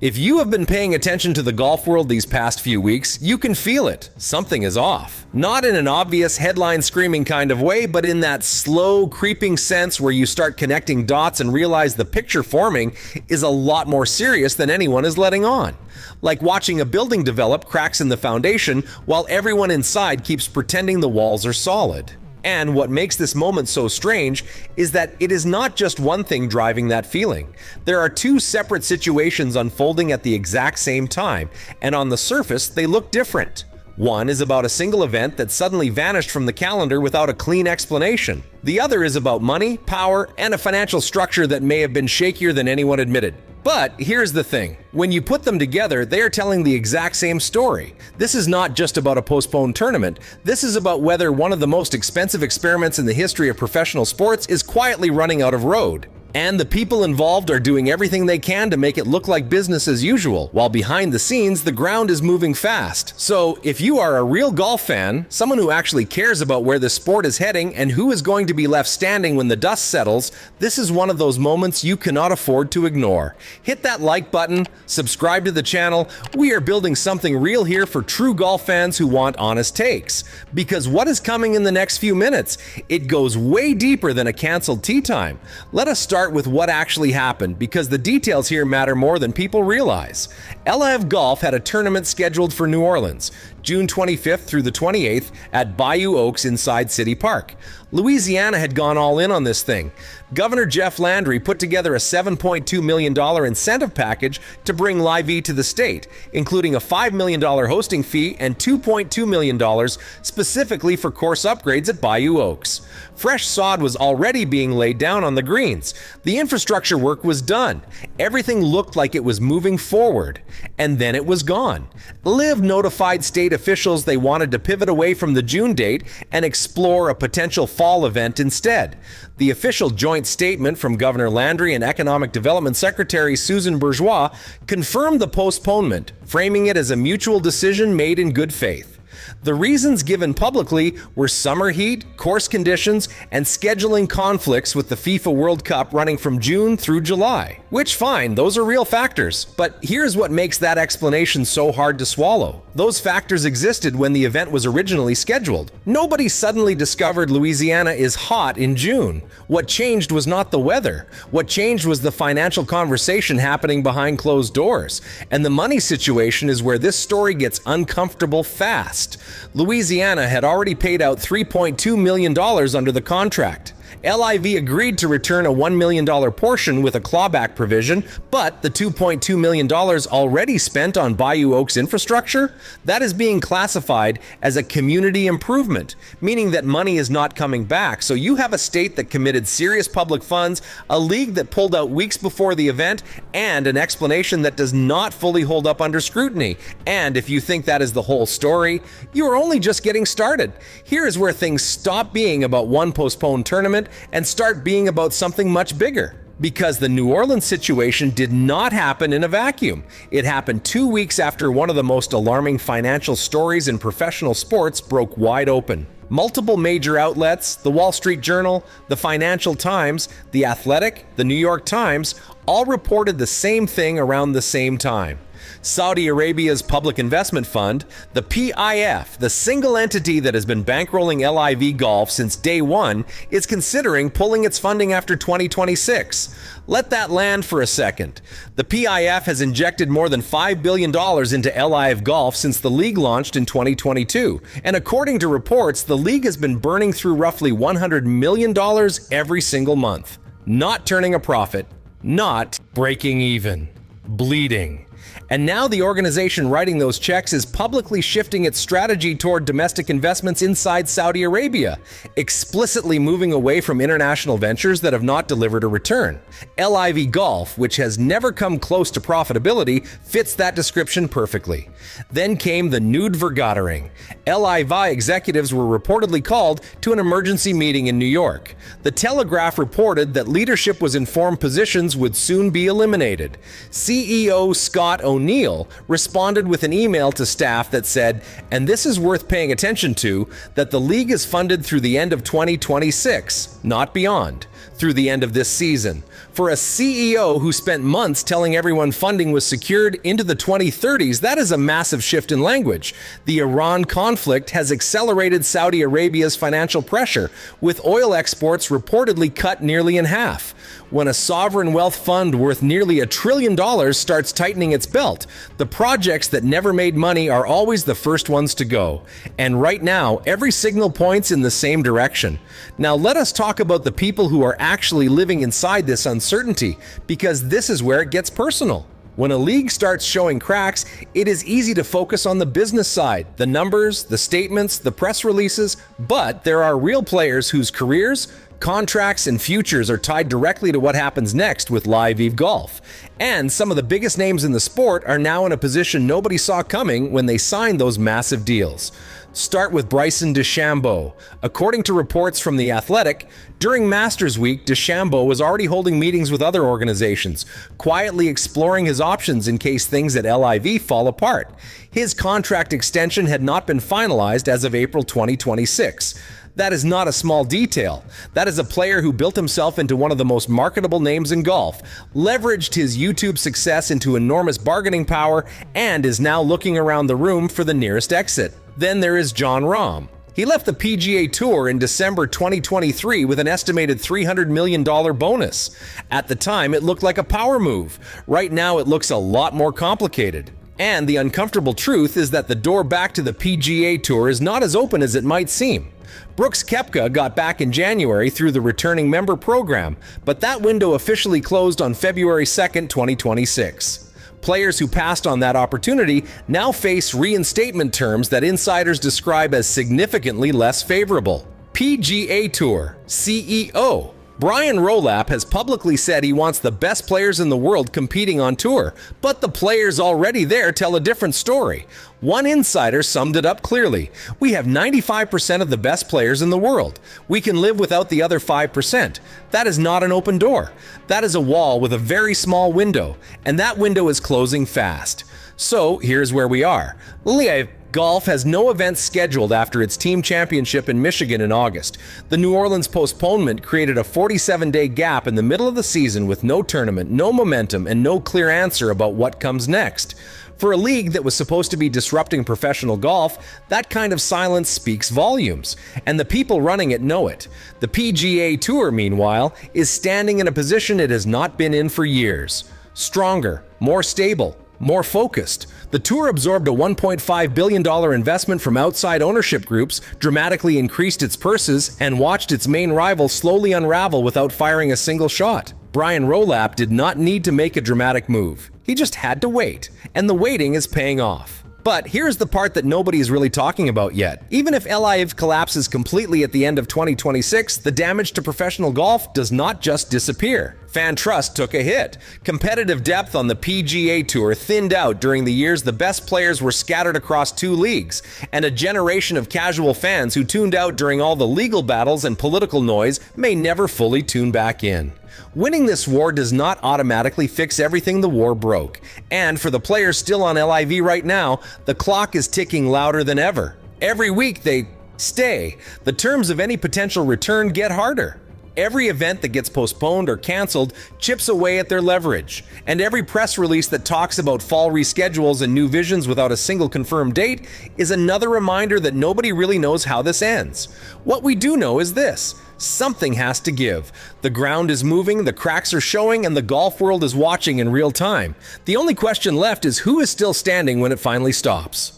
If you have been paying attention to the golf world these past few weeks, you can feel it. Something is off. Not in an obvious headline-screaming kind of way, but in that slow, creeping sense where you start connecting dots and realize the picture forming is a lot more serious than anyone is letting on. Like watching a building develop cracks in the foundation while everyone inside keeps pretending the walls are solid. And what makes this moment so strange is that it is not just one thing driving that feeling. There are two separate situations unfolding at the exact same time, and on the surface, they look different. One is about a single event that suddenly vanished from the calendar without a clean explanation. The other is about money, power, and a financial structure that may have been shakier than anyone admitted. But here's the thing. When you put them together, they are telling the exact same story. This is not just about a postponed tournament. This is about whether one of the most expensive experiments in the history of professional sports is quietly running out of road. And the people involved are doing everything they can to make it look like business as usual, while behind the scenes, the ground is moving fast. So, if you are a real golf fan, someone who actually cares about where the sport is heading and who is going to be left standing when the dust settles, this is one of those moments you cannot afford to ignore. Hit that like button, subscribe to the channel. We are building something real here for true golf fans who want honest takes. Because what is coming in the next few minutes? It goes way deeper than a canceled tee time. Let us start with what actually happened, because the details here matter more than people realize. LIV Golf had a tournament scheduled for New Orleans, June 25th through the 28th at Bayou Oaks inside City Park. Louisiana had gone all in on this thing. Governor Jeff Landry put together a $7.2 million incentive package to bring LIV to the state, including a $5 million hosting fee and $2.2 million specifically for course upgrades at Bayou Oaks. Fresh sod was already being laid down on the greens. The infrastructure work was done. Everything looked like it was moving forward. And then it was gone. LIV notified state officials they wanted to pivot away from the June date and explore a potential fall event instead. The official joint statement from Governor Landry and Economic Development Secretary Susan Bourgeois confirmed the postponement, framing it as a mutual decision made in good faith. The reasons given publicly were summer heat, course conditions, and scheduling conflicts with the FIFA World Cup running from June through July. Which, fine, those are real factors. But here's what makes that explanation so hard to swallow. Those factors existed when the event was originally scheduled. Nobody suddenly discovered Louisiana is hot in June. What changed was not the weather. What changed was the financial conversation happening behind closed doors. And the money situation is where this story gets uncomfortable fast. Louisiana had already paid out $3.2 million under the contract. LIV agreed to return a $1 million portion with a clawback provision, but the $2.2 million already spent on Bayou Oaks infrastructure, that is being classified as a community improvement, meaning that money is not coming back. So you have a state that committed serious public funds, a league that pulled out weeks before the event, and an explanation that does not fully hold up under scrutiny. And if you think that is the whole story, you are only just getting started. Here is where things stop being about one postponed tournament and start being about something much bigger. Because the New Orleans situation did not happen in a vacuum. It happened 2 weeks after one of the most alarming financial stories in professional sports broke wide open. Multiple major outlets, the Wall Street Journal, the Financial Times, the Athletic, the New York Times, all reported the same thing around the same time. Saudi Arabia's public investment fund, the PIF, the single entity that has been bankrolling LIV Golf since day one, is considering pulling its funding after 2026. Let that land for a second. The PIF has injected more than $5 billion into LIV Golf since the league launched in 2022. And according to reports, the league has been burning through roughly $100 million every single month. Not turning a profit, not breaking even, bleeding. And now the organization writing those checks is publicly shifting its strategy toward domestic investments inside Saudi Arabia, explicitly moving away from international ventures that have not delivered a return. LIV Golf, which has never come close to profitability, fits that description perfectly. Then came the nude vergattering. LIV executives were reportedly called to an emergency meeting in New York. The Telegraph reported that leadership was informed positions would soon be eliminated. CEO Scott O'Neill responded with an email to staff that said, and this is worth paying attention to, that the league is funded through the end of 2026, not beyond. through the end of this season. For a CEO who spent months telling everyone funding was secured into the 2030s, that is a massive shift in language. The Iran conflict has accelerated Saudi Arabia's financial pressure, with oil exports reportedly cut nearly in half. When a sovereign wealth fund worth nearly $1 trillion starts tightening its belt, the projects that never made money are always the first ones to go. And right now, every signal points in the same direction. Now let us talk about the people who are actually living inside this uncertainty, because this is where it gets personal. When a league starts showing cracks, it is easy to focus on the business side, the numbers, the statements, the press releases, but there are real players whose careers, contracts, and futures are tied directly to what happens next with LIV Golf. And some of the biggest names in the sport are now in a position nobody saw coming when they signed those massive deals. Start with Bryson DeChambeau. According to reports from The Athletic, during Masters Week, DeChambeau was already holding meetings with other organizations, quietly exploring his options in case things at LIV fall apart. His contract extension had not been finalized as of April 2026. That is not a small detail. That is a player who built himself into one of the most marketable names in golf, leveraged his YouTube success into enormous bargaining power, and is now looking around the room for the nearest exit. Then there is Jon Rahm. He left the PGA Tour in December 2023 with an estimated $300 million bonus. At the time, it looked like a power move. Right now, it looks a lot more complicated. And the uncomfortable truth is that the door back to the PGA Tour is not as open as it might seem. Brooks Koepka got back in January through the returning member program, but that window officially closed on February 2nd, 2026. Players who passed on that opportunity now face reinstatement terms that insiders describe as significantly less favorable. PGA Tour CEO Brian Rowlap has publicly said he wants the best players in the world competing on tour, but the players already there tell a different story. One insider summed it up clearly. We have 95% of the best players in the world. We can live without the other 5%. That is not an open door. That is a wall with a very small window, and that window is closing fast. So here's where we are. LIV Golf has no events scheduled after its team championship in Michigan in August. The New Orleans postponement created a 47-day gap in the middle of the season with no tournament, no momentum, and no clear answer about what comes next. For a league that was supposed to be disrupting professional golf, that kind of silence speaks volumes, and the people running it know it. The PGA Tour, meanwhile, is standing in a position it has not been in for years. Stronger, more stable, more focused. The tour absorbed a $1.5 billion investment from outside ownership groups, dramatically increased its purses, and watched its main rival slowly unravel without firing a single shot. Brian Rowlap did not need to make a dramatic move. He just had to wait, and the waiting is paying off. But here's the part that nobody is really talking about yet. Even if LIV collapses completely at the end of 2026, the damage to professional golf does not just disappear. Fan trust took a hit. Competitive depth on the PGA Tour thinned out during the years the best players were scattered across two leagues, and a generation of casual fans who tuned out during all the legal battles and political noise may never fully tune back in. Winning this war does not automatically fix everything the war broke. And for the players still on LIV right now, the clock is ticking louder than ever. Every week they stay. The terms of any potential return get harder. Every event that gets postponed or canceled chips away at their leverage. And every press release that talks about fall reschedules and new visions without a single confirmed date is another reminder that nobody really knows how this ends. What we do know is this: something has to give. The ground is moving, the cracks are showing, and the golf world is watching in real time. The only question left is who is still standing when it finally stops.